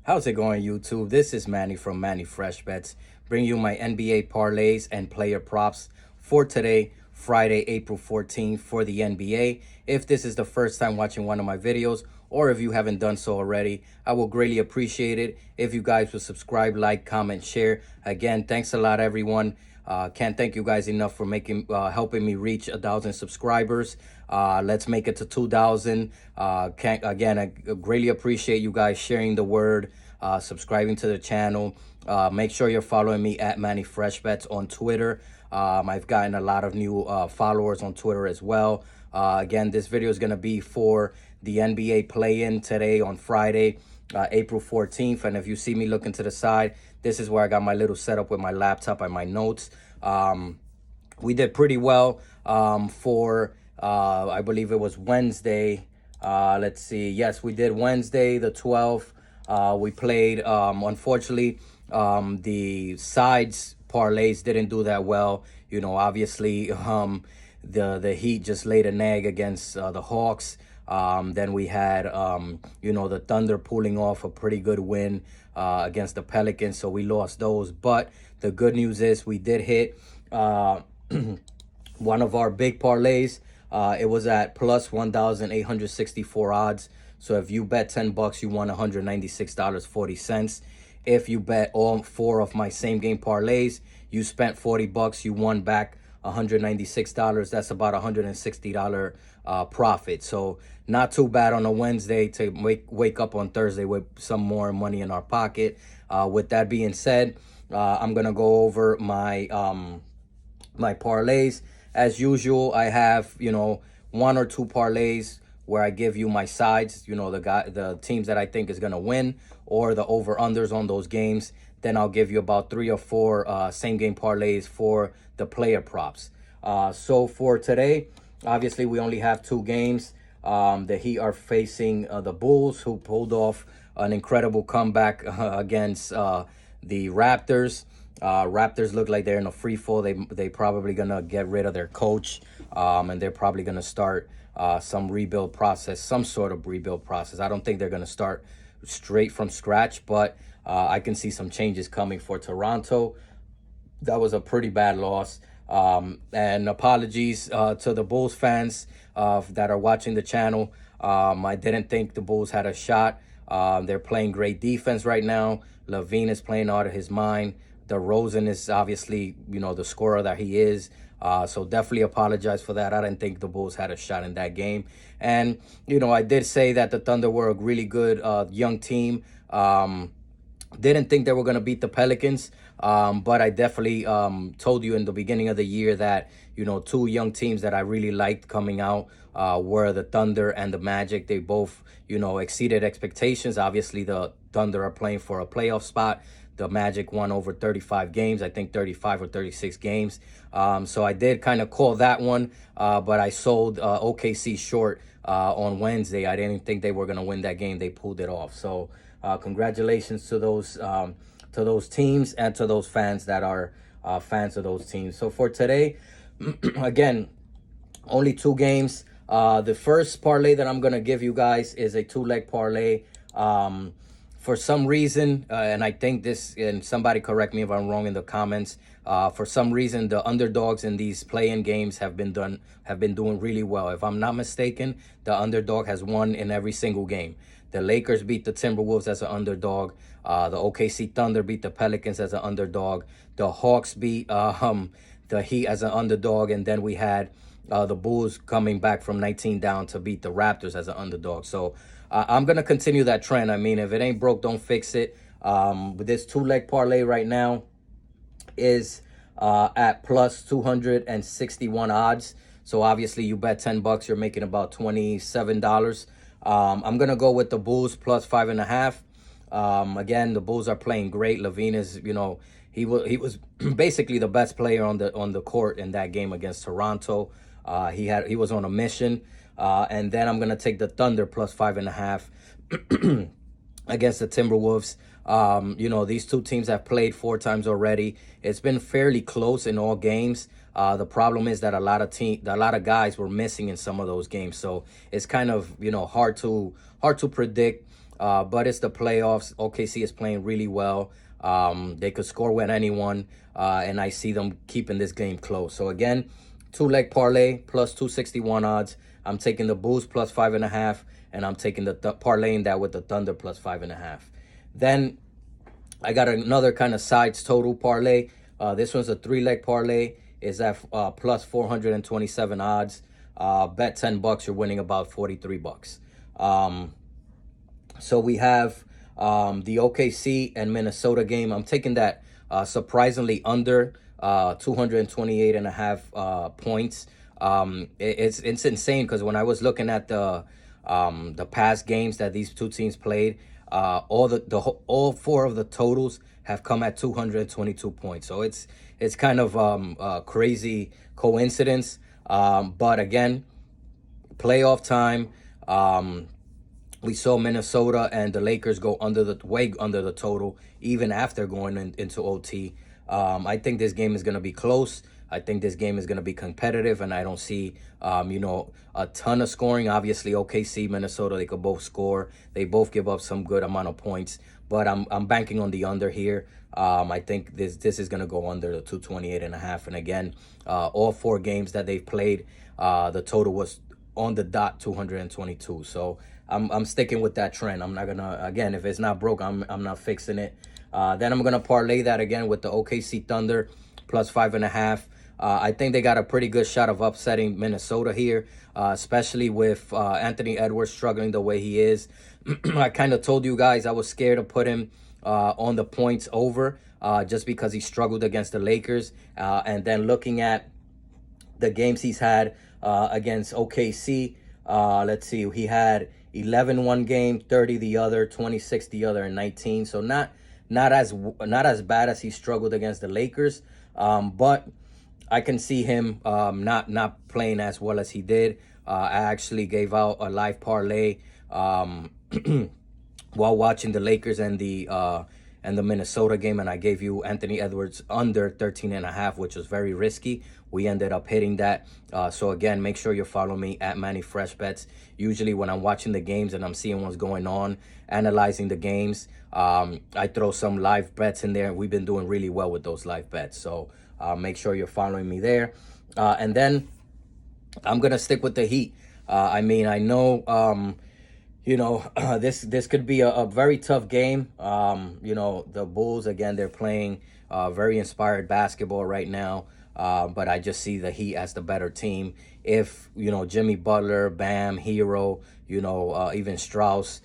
How's it going, YouTube? This is Manny from Manny Fresh Bets, bringing you my NBA parlays and player props for today, Friday, April 14th for the NBA. If this is the first time watching one of my videos, or if you haven't done so already, I will greatly appreciate it if you guys would subscribe, like, comment, share. Again, thanks a lot, everyone. Can't thank you guys enough for helping me reach 1,000 subscribers. Let's make it to 2,000. I greatly appreciate you guys sharing the word, subscribing to the channel. Make sure you're following me at Manny Fresh Bets on Twitter. I've gotten a lot of new followers on Twitter as well. Again, this video is going to be for the NBA play-in today on Friday, April 14th. And if you see me looking to the side, this is where I got my little setup with my laptop and my notes. We did pretty well for, I believe it was Wednesday. Let's see. Yes, we did Wednesday, the 12th. We played, unfortunately, the sides parlays didn't do that well. You know, obviously, the Heat just laid an egg against the Hawks. Then we had, the Thunder pulling off a pretty good win against the Pelicans, so we lost those. But the good news is we did hit one of our big parlays. It was at plus 1,864 odds. So if you bet $10, you won $196.40. If you bet all four of my same game parlays, you spent $40, you won back $196. That's about $160 profit. So not too bad on a Wednesday to wake up on Thursday with some more money in our pocket. With that being said, I'm gonna go over my my parlays. As usual, I have one or two parlays where I give you my sides, the teams that I think is gonna win, or the over-unders on those games. Then I'll give you about 3 or 4 same-game parlays for the player props. So for today, obviously we only have 2 games. The Heat are facing the Bulls, who pulled off an incredible comeback against the Raptors. Raptors look like they're in a free fall. They probably gonna get rid of their coach, and they're probably gonna start some sort of rebuild process. I don't think they're gonna start straight from scratch, but I can see some changes coming for Toronto. That was a pretty bad loss. And apologies to the Bulls fans that are watching the channel. I didn't think the Bulls had a shot. They're playing great defense right now. LeVine is playing out of his mind. DeRozan is obviously, the scorer that he is. So definitely apologize for that. I didn't think the Bulls had a shot in that game. And, I did say that the Thunder were a really good young team. Didn't think they were going to beat the Pelicans. But I definitely told you in the beginning of the year that, 2 young teams that I really liked coming out were the Thunder and the Magic. They both, exceeded expectations. Obviously, the Thunder are playing for a playoff spot. The Magic won over 35 games, I think 35 or 36 games. So I did kind of call that one, but I sold OKC short on Wednesday. I didn't think they were going to win that game. They pulled it off. So congratulations to those teams and to those fans that are fans of those teams. So for today, again, only 2 games. The first parlay that I'm going to give you guys is a 2-leg parlay. For some reason, and I think this, and somebody correct me if I'm wrong in the comments, for some reason the underdogs in these play-in games have been doing really well. If I'm not mistaken, the underdog has won in every single game. The Lakers beat the Timberwolves as an underdog. The OKC Thunder beat the Pelicans as an underdog. The Hawks beat the Heat as an underdog, and then we had the Bulls coming back from 19 down to beat the Raptors as an underdog. So I'm going to continue that trend. I mean, if it ain't broke, don't fix it. But this 2-leg parlay right now is at plus 261 odds. So obviously you bet $10, you're making about $27. I'm going to go with the Bulls plus 5.5. Again, the Bulls are playing great. LeVine is, he was basically the best player on the court in that game against Toronto. He was on a mission. And then I'm going to take the Thunder plus 5.5 against the Timberwolves. These 2 teams have played 4 times already. It's been fairly close in all games. The problem is that a lot of guys were missing in some of those games. So it's kind of, hard to predict but it's the playoffs. OKC is playing really well. They could score with anyone, and I see them keeping this game close. So again, 2-leg parlay plus 261 odds. I'm taking the Bulls plus 5.5, and I'm taking the parlaying that with the Thunder plus 5.5. Then I got another kind of sides total parlay. This one's a 3-leg parlay. Is at plus 427 odds. Bet $10, you're winning about 43 bucks. So we have the OKC and Minnesota game. I'm taking that surprisingly under 228.5 points. It's insane because when I was looking at the past games that these two teams played, all four of the totals have come at 222 points. So it's kind of a crazy coincidence. But again, playoff time. We saw Minnesota and the Lakers go way under the total, even after going into OT. I think this game is going to be close. I think this game is going to be competitive, and I don't see, a ton of scoring. Obviously, OKC, Minnesota, they could both score. They both give up some good amount of points, but I'm banking on the under here. I think this is going to go under the 228.5. And again, all four games that they've played, the total was on the dot 222. So I'm sticking with that trend. I'm not gonna, again, if it's not broke, I'm not fixing it. Then I'm gonna parlay that again with the OKC Thunder plus 5.5. I think they got a pretty good shot of upsetting Minnesota here, especially with Anthony Edwards struggling the way he is. I kind of told you guys I was scared to put him on the points over just because he struggled against the Lakers. And then looking at the games he's had against OKC, let's see, he had 11 one game, 30 the other, 26 the other, and 19. So not as bad as he struggled against the Lakers, but I can see him not playing as well as he did. I actually gave out a live parlay while watching the Lakers and the Minnesota game, and I gave you Anthony Edwards under 13.5, which was very risky. We ended up hitting that. So again, make sure you follow me at Manny Fresh Bets. Usually when I'm watching the games and I'm seeing what's going on, analyzing the games, I throw some live bets in there. We've been doing really well with those live bets. So make sure you're following me there. And then I'm going to stick with the Heat. I know, this could be a very tough game. The Bulls, again, they're playing very inspired basketball right now. But I just see the Heat as the better team. If, Jimmy Butler, Bam, Hero, even Strauss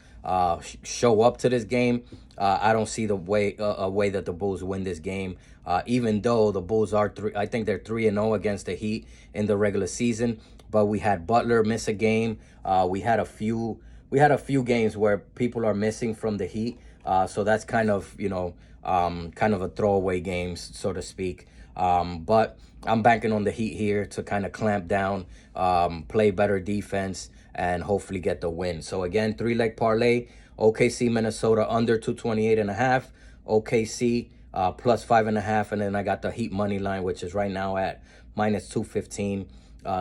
show up to this game, I don't see a way that the Bulls win this game. Even though the Bulls are I think they're 3-0 against the Heat in the regular season. But we had Butler miss a game. We had a few games where people are missing from the Heat. So that's kind of a throwaway games, so to speak. But I'm banking on the Heat here to kind of clamp down, play better defense, and hopefully get the win. So again, 3-leg parlay, OKC, Minnesota under 228.5, OKC plus 5.5, and then I got the Heat money line, which is right now at minus 215.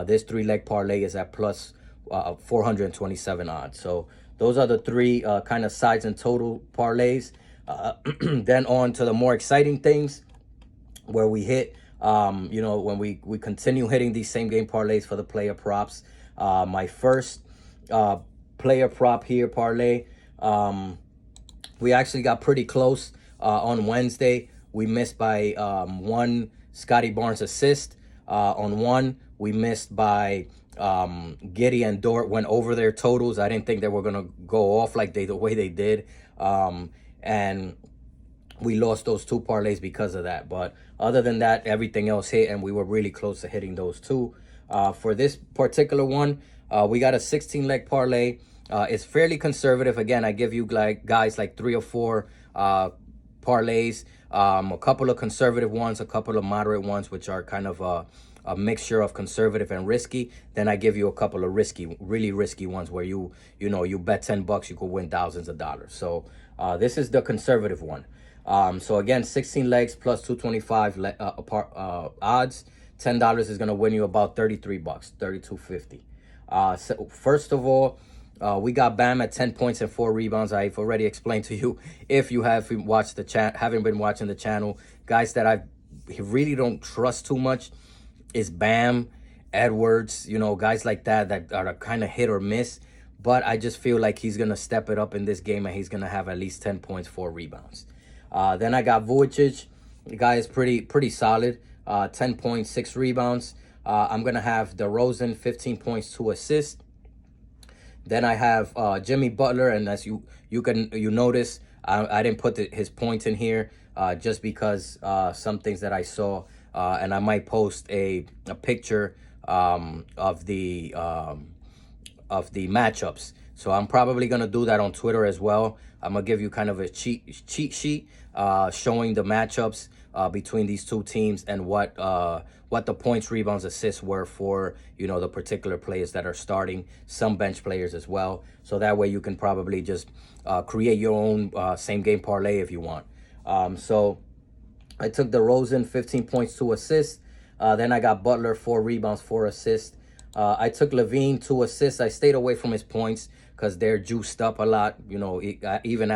This 3-leg parlay is at plus 427 odds. So those are the three kind of sides and total parlays. Then on to the more exciting things, where we hit, when we continue hitting these same game parlays for the player props. My first player prop here parlay, we actually got pretty close on Wednesday. We missed by one Scotty Barnes assist. On one, we missed by Giddey and Dort went over their totals. I didn't think they were going to go off like the way they did. And we lost those two parlays because of that. But other than that, everything else hit, and we were really close to hitting those two. For this particular one, we got a 16-leg parlay. It's fairly conservative. Again, I give you guys like 3 or 4 parlays, a couple of conservative ones, a couple of moderate ones, which are kind of a mixture of conservative and risky. Then I give you a couple of really risky ones where you bet $10, you could win thousands of dollars. So this is the conservative one. So again, 16 legs plus 225 odds. $10 is going to win you about $33, $32.50. So first of all, We got Bam at 10 points and 4 rebounds. I've already explained to you, if you haven't been watching the channel, guys that I really don't trust too much is Bam, Edwards, guys like that are kind of hit or miss. But I just feel like he's going to step it up in this game, and he's going to have at least 10 points, 4 rebounds. Then I got Vujicic. The guy is pretty solid. 10 points, 6 rebounds. I'm going to have DeRozan, 15 points, 2 assists. Then I have Jimmy Butler, and as you notice, I didn't put his points in here just because some things that I saw, and I might post a picture of the matchups. So I'm probably gonna do that on Twitter as well. I'm gonna give you kind of a cheat sheet showing the matchups between these two teams and what the points, rebounds, assists were for the particular players that are starting, some bench players as well. So that way you can probably just create your own same game parlay if you want. So I took DeRozan, 15 points, 2 assists. Then I got Butler, 4 rebounds, 4 assists. I took LeVine, 2 assists. I stayed away from his points because they're juiced up a lot, even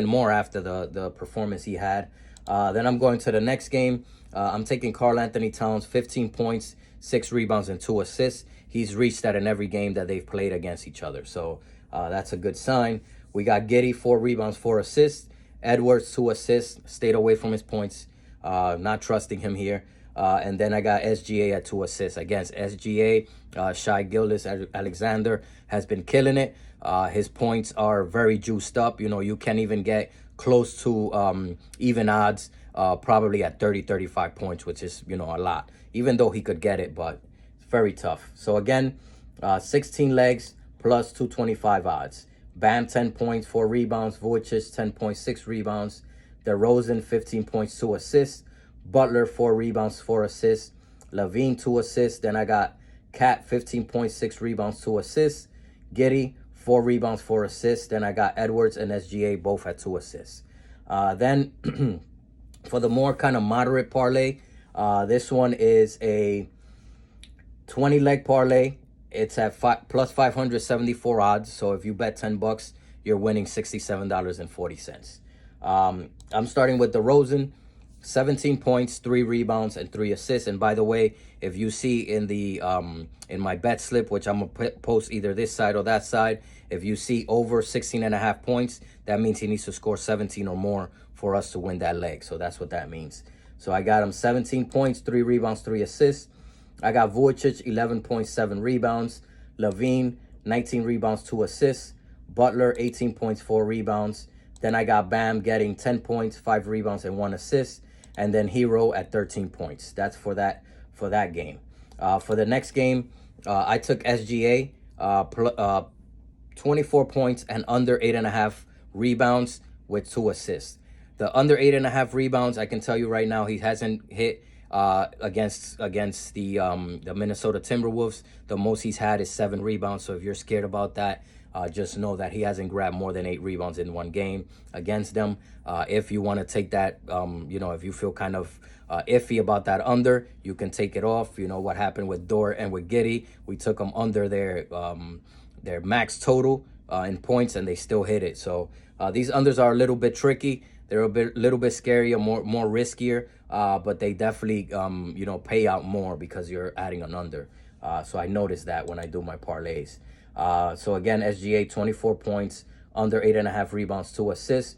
more after the performance he had. Then I'm going to the next game. I'm taking Karl Anthony Towns, 15 points, 6 rebounds, and 2 assists. He's reached that in every game that they've played against each other. So that's a good sign. We got Giddey, 4 rebounds, 4 assists. Edwards, 2 assists. Stayed away from his points. Not trusting him here. And then I got SGA at 2 assists. Against SGA, Shai Gilgeous-Alexander has been killing it. His points are very juiced up. You can't even get close to even odds, probably at 35 points, which is, a lot. Even though he could get it, but it's very tough. So again, 16 legs plus 225 odds. Bam, 10 points, 4 rebounds. Vujicic, 10 points, 6 rebounds. DeRozan, 15 points, 2 assists. Butler, 4 rebounds, 4 assists. LeVine, 2 assists. Then I got Cat, 15 points, 6 rebounds, 2 assists. Giddey, 4 rebounds, 4 assists. Then I got Edwards and SGA both at 2 assists. Then for the more kind of moderate parlay, this one is a 20-leg parlay. It's at plus 574 odds. So if you bet $10, you're winning $67.40. I'm starting with DeRozan, 17 points, 3 rebounds, and 3 assists. And by the way, if you see in the in my bet slip, which I'm gonna post either this side or that side, if you see over 16.5 points, that means he needs to score 17 or more for us to win that leg. So that's what that means. So I got him 17 points, 3 rebounds, 3 assists. I got Vujicic, 11 points, 7 rebounds. LeVine, 19 rebounds, 2 assists. Butler, 18 points, 4 rebounds. Then I got Bam getting 10 points, 5 rebounds, and 1 assist. And then Hero at 13 points. That's for that game. For the next game, I took SGA, 24 points and under 8.5 rebounds with 2 assists. The under 8.5 rebounds, I can tell you right now, he hasn't hit against the Minnesota Timberwolves. The most he's had is 7 rebounds. So if you're scared about that, just know that he hasn't grabbed more than 8 rebounds in one game against them. If you want to take that, if you feel kind of iffy about that under, you can take it off. You know what happened with Dort and with Giddey. We took them under their max total in points, and they still hit it. So these unders are a little bit tricky. They're little bit scarier, more riskier, but they definitely pay out more because you're adding an under. So I noticed that when I do my parlays. So again, SGA 24 points, under 8.5 rebounds, 2 assists.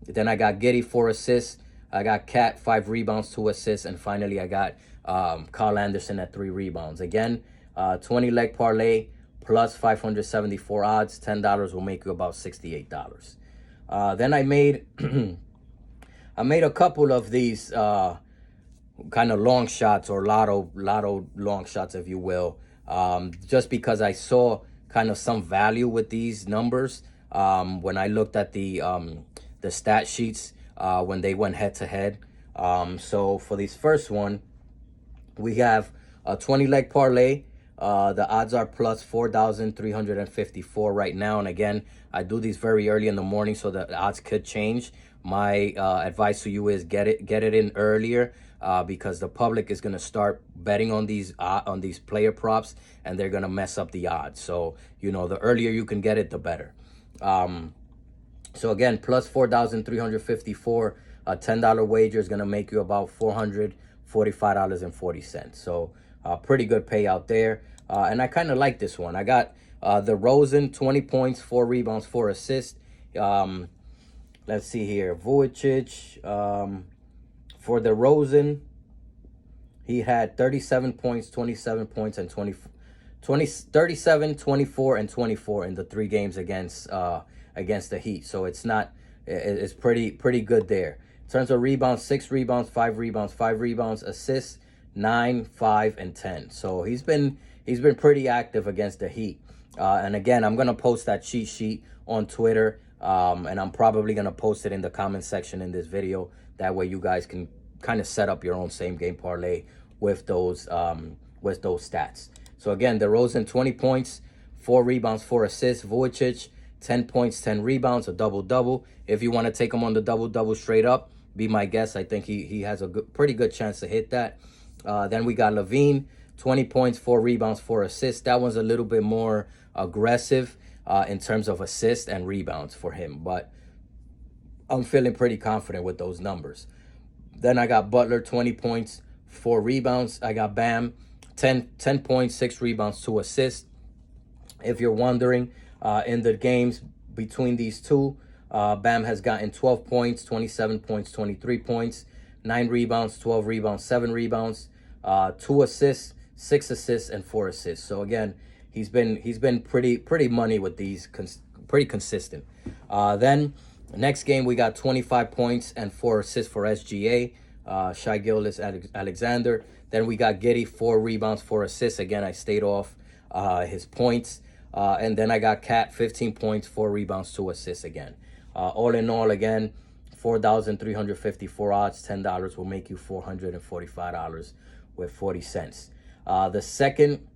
Then I got Giddey 4 assists. I got Cat 5 rebounds, 2 assists, and finally I got Kyle Anderson at 3 rebounds. Again, 20 leg parlay plus 574 odds. $10 will make you about $68. Then I made a couple of these kind of long shots, or lotto long shots, if you will, just because I saw kind of some value with these numbers when I looked at the stat sheets when they went head to head. So for this first one, we have a 20 leg parlay. The odds are plus 4,354 right now. And again, I do these very early in the morning, so the odds could change. My advice to you is get it in earlier, because the public is going to start betting on these player props, and they're going to mess up the odds. So, the earlier you can get it, the better. So again, plus 4,354, a $10 wager is going to make you about $445.40. So pretty good payout there. And I kind of like this one. I got DeRozan, 20 points, 4 rebounds, 4 assists. Let's see here. Vujicic, for DeRozan, he had 37 points, 27 points, and 37, 24, and 24 in the 3 games against the Heat. So it's pretty good there. In terms of rebounds, 6 rebounds, 5 rebounds, 5 rebounds, assists, 9, 5, and 10. So he's been pretty active against the Heat. And again, I'm gonna post that cheat sheet on Twitter, and I'm probably gonna post it in the comment section in this video. That way, you guys can kind of set up your own same game parlay with those stats. So again, DeRozan, 20 points, 4 rebounds, 4 assists. Vujicic, 10 points, 10 rebounds, a double-double. If you want to take him on the double-double straight up, be my guest. I think he has a pretty good chance to hit that. Then we got LeVine, 20 points, 4 rebounds, 4 assists. That one's a little bit more aggressive in terms of assists and rebounds for him. But I'm feeling pretty confident with those numbers. Then I got Butler, 20 points, 4 rebounds. I got Bam, 10 points, 6 rebounds, 2 assists. If you're wondering, in the games between these two, Bam has gotten 12 points, 27 points, 23 points, 9 rebounds, 12 rebounds, 7 rebounds, 2 assists, 6 assists, and 4 assists. So again, he's been pretty money with these, pretty consistent. Then next game we got 25 points and 4 assists for SGA, Shai Gilgeous-Alexander. Then we got Giddey, 4 rebounds, 4 assists. Again, I stayed off his points. And then I got Cat, 15 points, 4 rebounds, 2 assists again. All in all, again, 4,354 odds, $10 will make you $445 with 40 cents. The second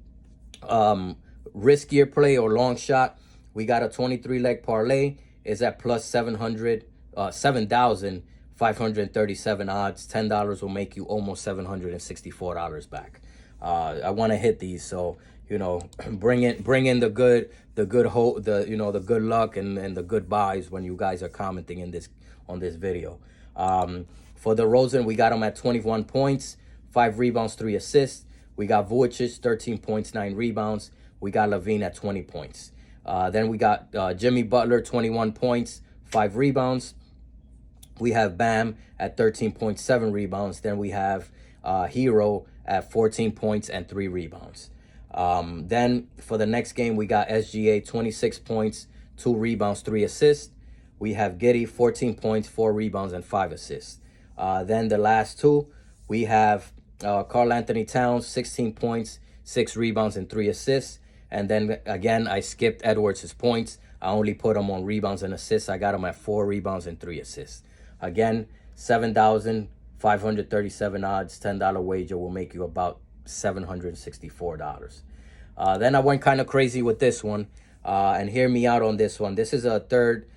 riskier play or long shot, we got a 23-leg parlay. Is at plus 7,537 odds. $10 will make you almost $764 back. I want to hit these, so bring in the good hope, the good luck and the good buys when you guys are commenting on this video. For DeRozan, we got him at 21 points, 5 rebounds, 3 assists. We got Vujicic, 13 points, 9 rebounds. We got LeVine at 20 points. Then we got Jimmy Butler, 21 points, 5 rebounds. We have Bam at 13 points, 7 rebounds. Then we have Hero at 14 points and 3 rebounds. Then for the next game, we got SGA, 26 points, 2 rebounds, 3 assists. We have Giddey, 14 points, 4 rebounds, and 5 assists. Then the last two, we have Karl Anthony Towns, 16 points, 6 rebounds, and 3 assists. And then again, I skipped Edwards' points. I only put him on rebounds and assists. I got him at 4 rebounds and 3 assists. Again, 7,537 odds, $10 wager will make you about $764. Then I went kind of crazy with this one, and hear me out on this one. This is the third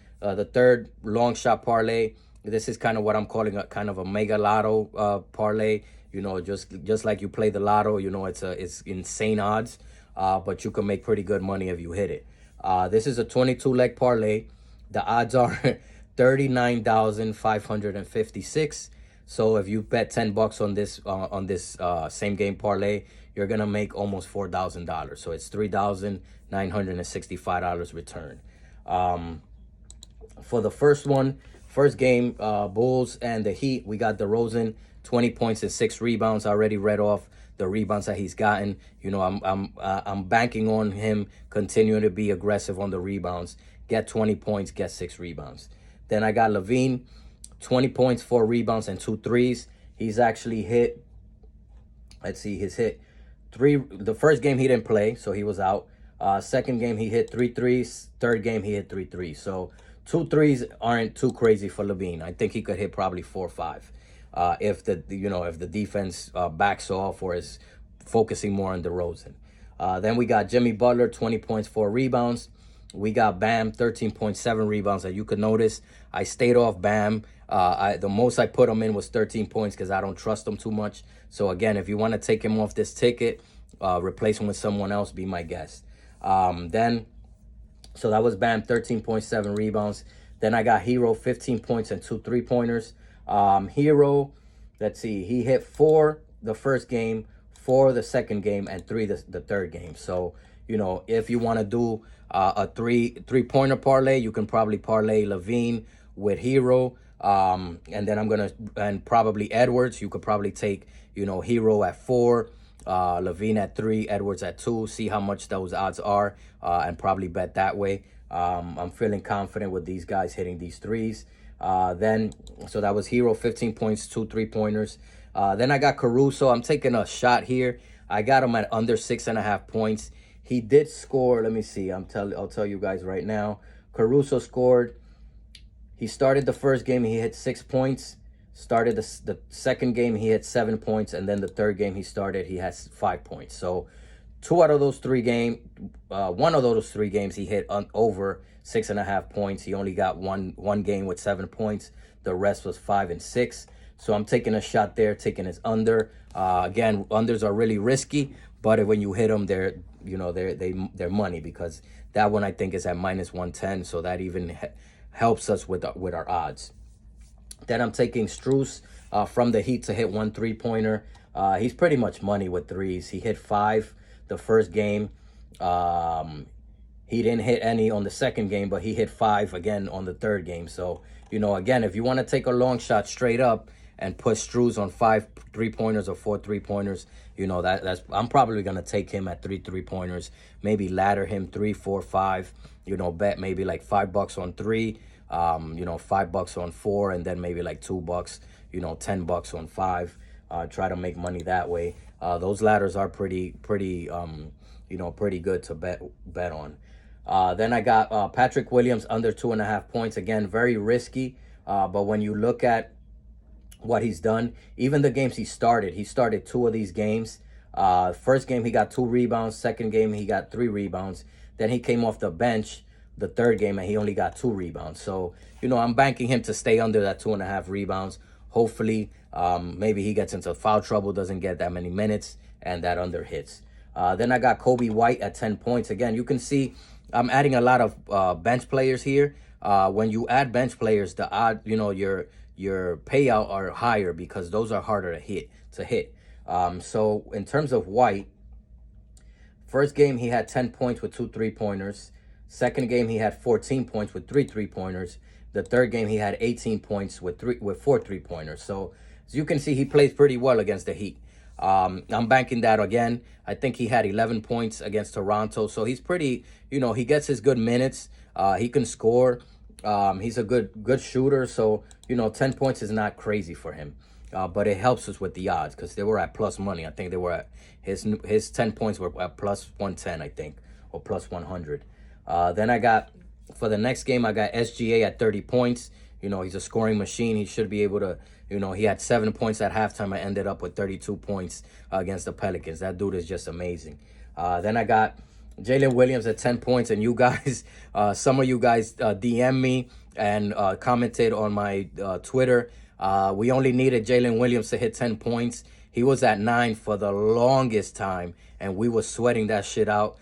long shot parlay. This is kind of what I'm calling a kind of a mega lotto parlay. Just like you play the lotto. It's insane odds, but you can make pretty good money if you hit it. This is a 22-leg parlay. The odds are 39,556. So if you bet $10 on this same game parlay, you're gonna make almost $4,000. So it's $3,965 return. For the first game, Bulls and the Heat, we got DeRozan, 20 points and 6 rebounds. I already read off the rebounds that he's gotten. I'm banking on him continuing to be aggressive on the rebounds. Get 20 points, get 6 rebounds. Then I got LeVine, 20 points, 4 rebounds, and 2 threes. He's actually hit, he's hit 3. The first game he didn't play, so he was out. Second game he hit 3 threes. Third game he hit 3 threes. So 2 threes aren't too crazy for LeVine. I think he could hit probably 4 or 5 if the defense backs off or is focusing more on DeRozan. Then we got Jimmy Butler, 20 points, 4 rebounds. We got Bam, 13.7 rebounds. As you could notice, I stayed off Bam. The most I put him in was 13 points because I don't trust him too much. So again, if you want to take him off this ticket, replace him with someone else, be my guest. So that was Bam, 13.7 rebounds. Then I got Hero, 15 points and 2 3-pointers. Hero, let's see, he hit 4 the first game, 4 the second game, and 3 the third game. So, you know, if you want to do a three-pointer parlay, you can probably parlay LeVine with Hero. And then and probably Edwards. You could probably take, you know, Hero at 4, LeVine at 3, Edwards at 2. See how much those odds are, and probably bet that way. I'm feeling confident with these guys hitting these threes. So that was Hero, 15 points, 2 3-pointers. Then I got Caruso. I'm taking a shot here. I got him at under 6.5 points. He did score. Let me see. I'll tell you guys right now. Caruso scored. He started the first game. He hit 6 points. Started the second game. He hit 7 points. And then the third game he started, he has 5 points. So 2 out of those 3 games, 1 of those 3 games, he hit over 6.5 points. He only got one game with 7 points. The rest was 5 and 6. So I'm taking a shot there, taking his under. Again, unders are really risky, but when you hit them, they're money, because that one I think is at -110. So that even helps us with our odds. Then I'm taking Strus from the Heat to hit 1 3-pointer. He's pretty much money with threes. He hit 5 the first game. He didn't hit any on the second game, but he hit 5 again on the third game. So, you know, again, if you want to take a long shot straight up and put Strus on 5 3-pointers or 4 3-pointers, you know, that's I'm probably going to take him at 3 3-pointers, maybe ladder him 3 4 5, you know, bet maybe like $5 on 3, you know, $5 on 4, and then maybe like $2, you know, $10 on 5. Try to make money that way. Those ladders are pretty you know, pretty good to bet on. Then I got Patrick Williams under 2.5 points. Again, very risky. But when you look at what he's done, even the games he started 2 of these games. First game, he got 2 rebounds. Second game, he got 3 rebounds. Then he came off the bench the third game, and he only got 2 rebounds. So, you know, I'm banking him to stay under that 2.5 rebounds. Hopefully, maybe he gets into foul trouble, doesn't get that many minutes, and that under hits. Then I got Kobe White at 10 points. Again, you can see I'm adding a lot of bench players here. When you add bench players, the odd, you know, your payout are higher because those are harder to hit. So in terms of White, first game he had 10 points with 2 3-pointers. Second game he had 14 points with 3 3-pointers. The third game he had 18 points with 4 3-pointers. So as you can see, he plays pretty well against the Heat. I'm banking that again. I think he had 11 points against Toronto. So he's pretty, you know, he gets his good minutes. He can score. He's a good shooter. So, you know, 10 points is not crazy for him. But it helps us with the odds because they were at plus money. I think they were at his 10 points were at plus 110, I think, or plus 100. Then I got, for the next game, I got SGA at 30 points. You know, he's a scoring machine. He should be able to, you know, he had 7 points at halftime. I ended up with 32 points against the Pelicans. That dude is just amazing. Then I got Jalen Williams at 10 points. And you guys, some of you guys DM me and commented on my Twitter. We only needed Jalen Williams to hit 10 points. He was at 9 for the longest time, and we were sweating that shit out.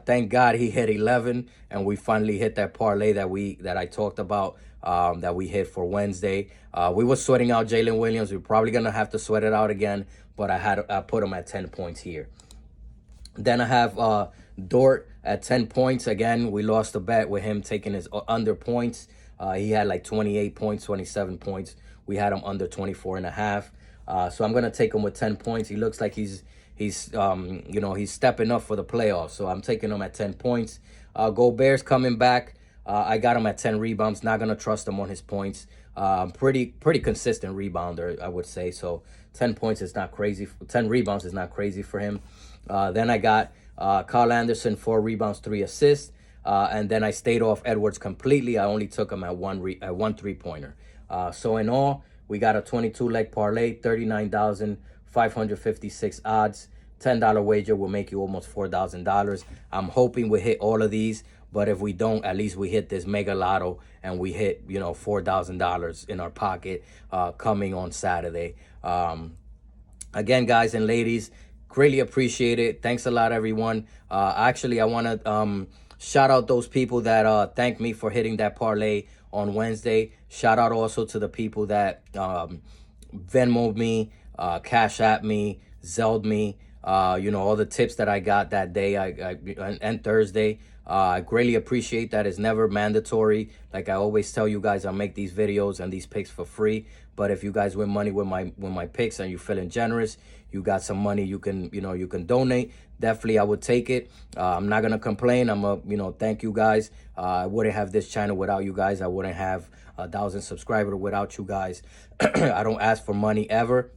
Thank God he hit 11, and we finally hit that parlay that I talked about, that we hit for Wednesday. We were sweating out Jalen Williams. We're probably gonna have to sweat it out again, but I put him at 10 points here. Then I have Dort at 10 points. Again, we lost a bet with him taking his under points. He had like 28 points, 27 points. We had him under 24.5. So I'm gonna take him with 10 points. He looks like he's you know, he's stepping up for the playoffs. So I'm taking him at 10 points. Gobert's coming back. I got him at 10 rebounds. Not gonna trust him on his points. Pretty consistent rebounder, I would say. So 10 points is not crazy. 10 rebounds is not crazy for him. Then I got Kyle Anderson, 4 rebounds, 3 assists. And then I stayed off Edwards completely. I only took him at 1 3-pointer. So in all, we got a 22-leg parlay, 39,556 odds. $10 wager will make you almost $4,000. I'm hoping we hit all of these, but if we don't, at least we hit this mega lotto and we hit, you know, $4,000 in our pocket coming on Saturday. Again, guys and ladies, greatly appreciate it. Thanks a lot, everyone. Actually, I want to shout out those people that thanked me for hitting that parlay on Wednesday. Shout out also to the people that Venmo'd me, Cash App me, Zelled me. You know, all the tips that I got that day and Thursday. I greatly appreciate that. It's never mandatory. Like I always tell you guys, I make these videos and these picks for free. But if you guys win money with my picks and you're feeling generous, you got some money you can donate. Definitely, I would take it. I'm not gonna complain. Thank you guys. I wouldn't have this channel without you guys. I wouldn't have 1,000 subscribers without you guys. I don't ask for money ever.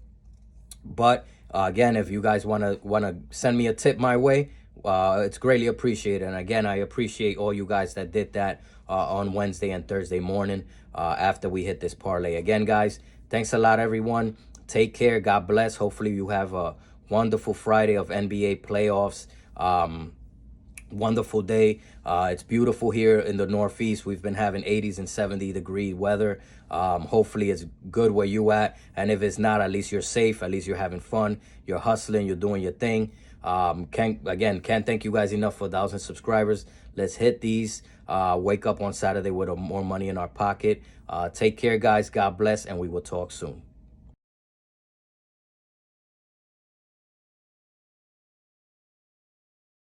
But again, if you guys wanna send me a tip my way, it's greatly appreciated. And again, I appreciate all you guys that did that on Wednesday and Thursday morning after we hit this parlay. Again, guys, thanks a lot, everyone. Take care. God bless. Hopefully you have a wonderful Friday of NBA playoffs. Wonderful day. It's beautiful here in the Northeast. We've been having 80s and 70-degree weather. Hopefully it's good where you at. And if it's not, at least you're safe. At least you're having fun. You're hustling. You're doing your thing. Can't thank you guys enough for 1,000 subscribers. Let's hit these. Wake up on Saturday with more money in our pocket. Take care, guys. God bless, and we will talk soon.